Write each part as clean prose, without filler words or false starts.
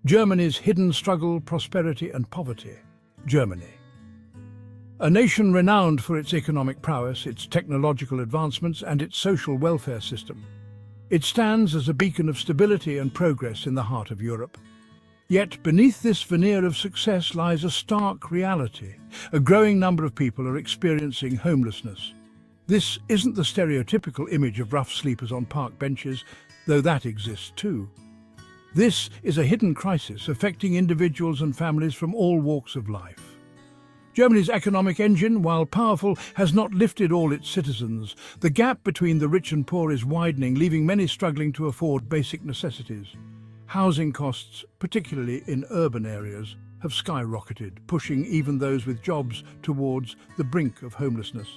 Germany's hidden struggle, prosperity and poverty. Germany. A nation renowned for its economic prowess, its technological advancements and its social welfare system. It stands as a beacon of stability and progress in the heart of Europe. Yet beneath this veneer of success lies a stark reality. A growing number of people are experiencing homelessness. This isn't the stereotypical image of rough sleepers on park benches, though that exists too. This is a hidden crisis affecting individuals and families from all walks of life. Germany's economic engine, while powerful, has not lifted all its citizens. The gap between the rich and poor is widening, leaving many struggling to afford basic necessities. Housing costs, particularly in urban areas, have skyrocketed, pushing even those with jobs towards the brink of homelessness.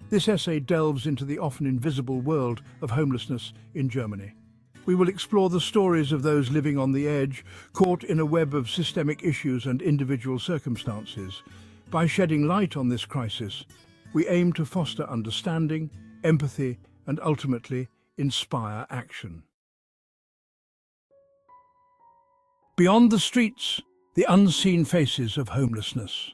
This essay delves into the often invisible world of homelessness in Germany. We will explore the stories of those living on the edge, caught in a web of systemic issues and individual circumstances. By shedding light on this crisis, we aim to foster understanding, empathy, and ultimately inspire action. Beyond the streets, the unseen faces of homelessness.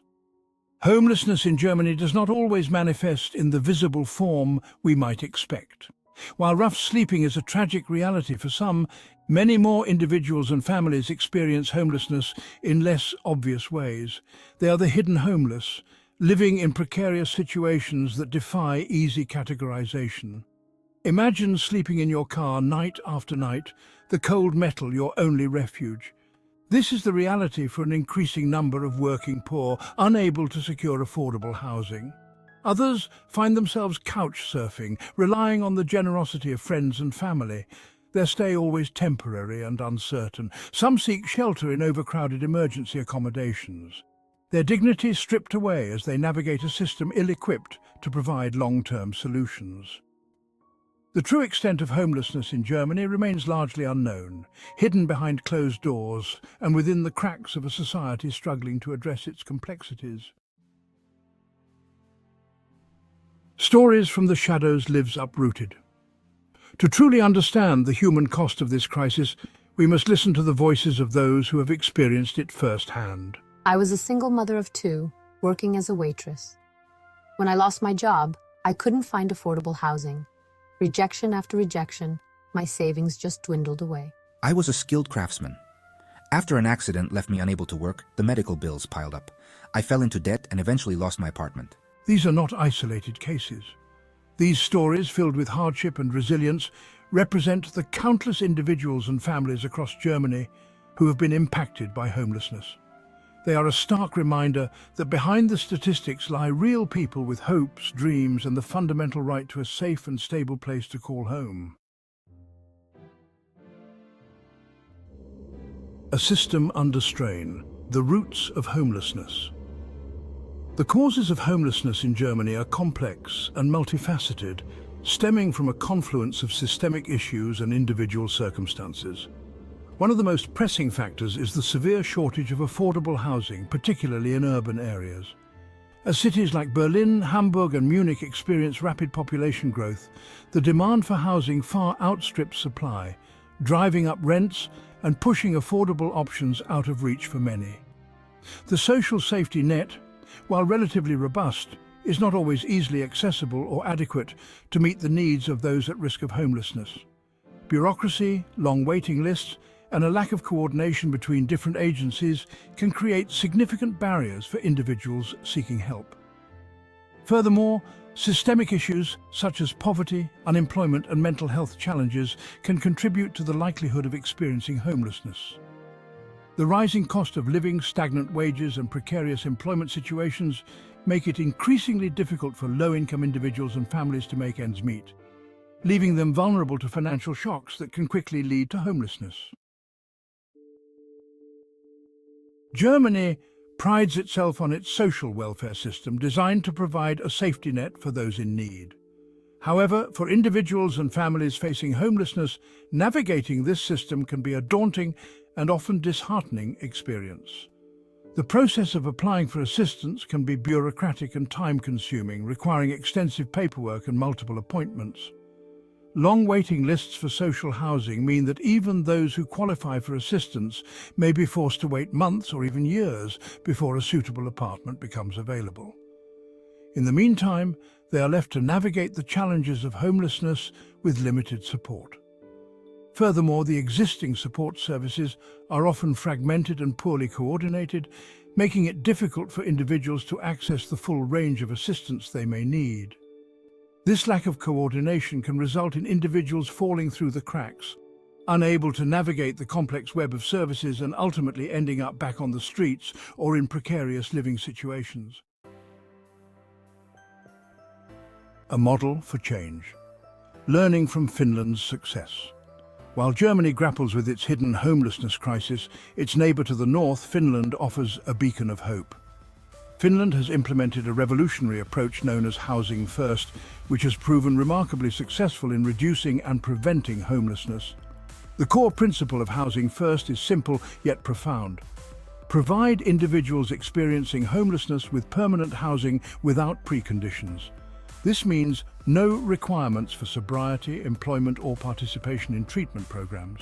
Homelessness in Germany does not always manifest in the visible form we might expect. While rough sleeping is a tragic reality for some, many more individuals and families experience homelessness in less obvious ways. They are the hidden homeless, living in precarious situations that defy easy categorization. Imagine sleeping in your car night after night, the cold metal your only refuge. This is the reality for an increasing number of working poor, unable to secure affordable housing. Others find themselves couch surfing, relying on the generosity of friends and family, their stay always temporary and uncertain. Some seek shelter in overcrowded emergency accommodations, their dignity stripped away as they navigate a system ill-equipped to provide long-term solutions. The true extent of homelessness in Germany remains largely unknown, hidden behind closed doors and within the cracks of a society struggling to address its complexities. Stories from the shadows lives Uprooted. To truly understand the human cost of this crisis, we must listen to the voices of those who have experienced it firsthand. I was a single mother of two, working as a waitress. When I lost my job, I couldn't find affordable housing. Rejection after rejection, my savings just dwindled away. I was a skilled craftsman. After an accident left me unable to work, the medical bills piled up. I fell into debt and eventually lost my apartment. These are not isolated cases. These stories, filled with hardship and resilience, represent the countless individuals and families across Germany who have been impacted by homelessness. They are a stark reminder that behind the statistics lie real people with hopes, dreams, and the fundamental right to a safe and stable place to call home. A system under strain, the roots of homelessness. The causes of homelessness in Germany are complex and multifaceted, stemming from a confluence of systemic issues and individual circumstances. One of the most pressing factors is the severe shortage of affordable housing, particularly in urban areas. As cities like Berlin, Hamburg and Munich experience rapid population growth, the demand for housing far outstrips supply, driving up rents and pushing affordable options out of reach for many. The social safety net, while relatively robust, is not always easily accessible or adequate to meet the needs of those at risk of homelessness. Bureaucracy, long waiting lists, and a lack of coordination between different agencies can create significant barriers for individuals seeking help. Furthermore, systemic issues such as poverty, unemployment, and mental health challenges can contribute to the likelihood of experiencing homelessness. The rising cost of living, stagnant wages, and precarious employment situations make it increasingly difficult for low-income individuals and families to make ends meet, leaving them vulnerable to financial shocks that can quickly lead to homelessness. Germany prides itself on its social welfare system designed to provide a safety net for those in need. However, for individuals and families facing homelessness, navigating this system can be a daunting and often disheartening experience. The process of applying for assistance can be bureaucratic and time-consuming, requiring extensive paperwork and multiple appointments. Long waiting lists for social housing mean that even those who qualify for assistance may be forced to wait months or even years before a suitable apartment becomes available. In the meantime, they are left to navigate the challenges of homelessness with limited support. Furthermore, the existing support services are often fragmented and poorly coordinated, making it difficult for individuals to access the full range of assistance they may need. This lack of coordination can result in individuals falling through the cracks, unable to navigate the complex web of services and ultimately ending up back on the streets or in precarious living situations. A model for change. Learning from Finland's success. While Germany grapples with its hidden homelessness crisis, its neighbour to the north, Finland, offers a beacon of hope. Finland has implemented a revolutionary approach known as Housing First, which has proven remarkably successful in reducing and preventing homelessness. The core principle of Housing First is simple yet profound. Provide individuals experiencing homelessness with permanent housing without preconditions. This means no requirements for sobriety, employment, or participation in treatment programs.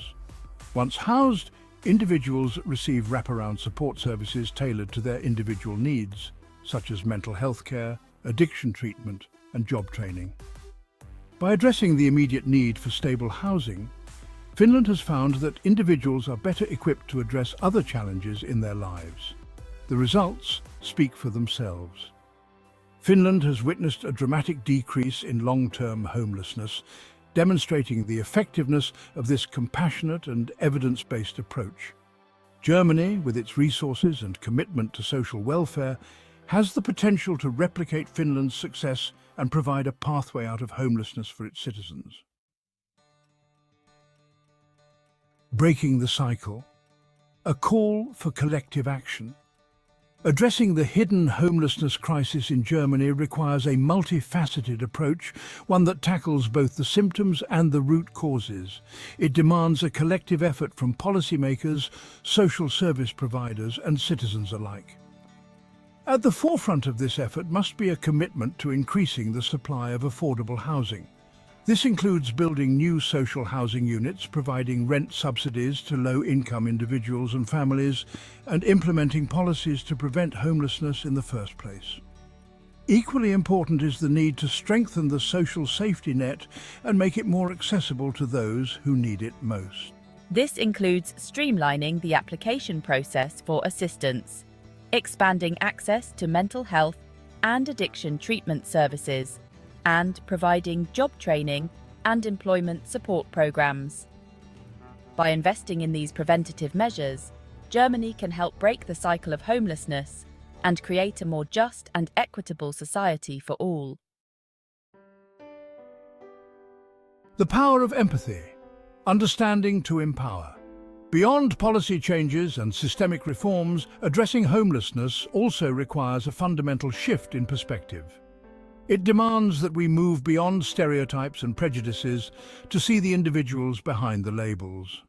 Once housed, individuals receive wraparound support services tailored to their individual needs, such as mental health care, addiction treatment, and job training. By addressing the immediate need for stable housing, Finland has found that individuals are better equipped to address other challenges in their lives. The results speak for themselves. Finland has witnessed a dramatic decrease in long-term homelessness, demonstrating the effectiveness of this compassionate and evidence-based approach. Germany, with its resources and commitment to social welfare, has the potential to replicate Finland's success and provide a pathway out of homelessness for its citizens. Breaking the cycle. A call for collective action. Addressing the hidden homelessness crisis in Germany requires a multifaceted approach, one that tackles both the symptoms and the root causes. It demands a collective effort from policymakers, social service providers, and citizens alike. At the forefront of this effort must be a commitment to increasing the supply of affordable housing. This includes building new social housing units, providing rent subsidies to low-income individuals and families, and implementing policies to prevent homelessness in the first place. Equally important is the need to strengthen the social safety net and make it more accessible to those who need it most. This includes streamlining the application process for assistance, expanding access to mental health and addiction treatment services, and providing job training and employment support programs. By investing in these preventative measures, Germany can help break the cycle of homelessness and create a more just and equitable society for all. The power of empathy. Understanding to empower. Beyond policy changes and systemic reforms, addressing homelessness also requires a fundamental shift in perspective. It demands that we move beyond stereotypes and prejudices to see the individuals behind the labels.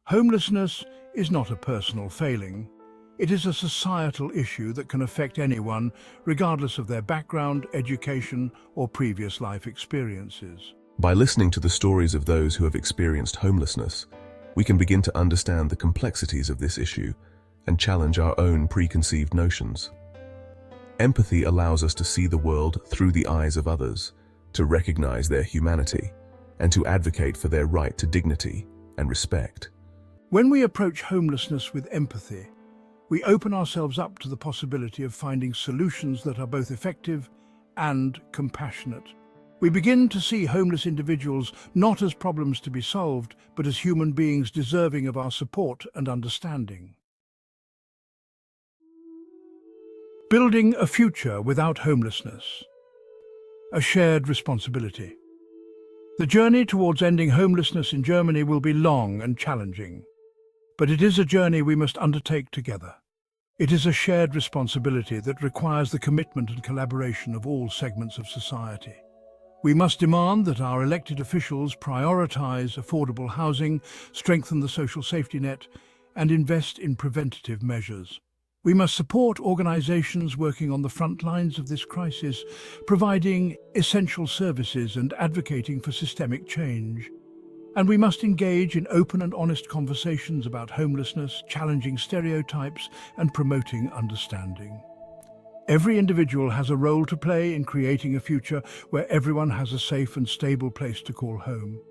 Homelessness is not a personal failing. It is a societal issue that can affect anyone, regardless of their background, education, or previous life experiences. By listening to the stories of those who have experienced homelessness, we can begin to understand the complexities of this issue and challenge our own preconceived notions. Empathy allows us to see the world through the eyes of others, to recognize their humanity, and to advocate for their right to dignity and respect. When we approach homelessness with empathy, we open ourselves up to the possibility of finding solutions that are both effective and compassionate. We begin to see homeless individuals not as problems to be solved, but as human beings deserving of our support and understanding. Building a future without homelessness. A shared responsibility. The journey towards ending homelessness in Germany will be long and challenging, but it is a journey we must undertake together. It is a shared responsibility that requires the commitment and collaboration of all segments of society. We must demand that our elected officials prioritize affordable housing, strengthen the social safety net, and invest in preventative measures. We must support organizations working on the front lines of this crisis, providing essential services and advocating for systemic change. And we must engage in open and honest conversations about homelessness, challenging stereotypes and promoting understanding. Every individual has a role to play in creating a future where everyone has a safe and stable place to call home.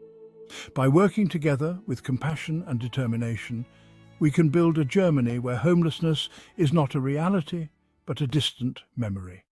By working together with compassion and determination, we can build a Germany where homelessness is not a reality, but a distant memory.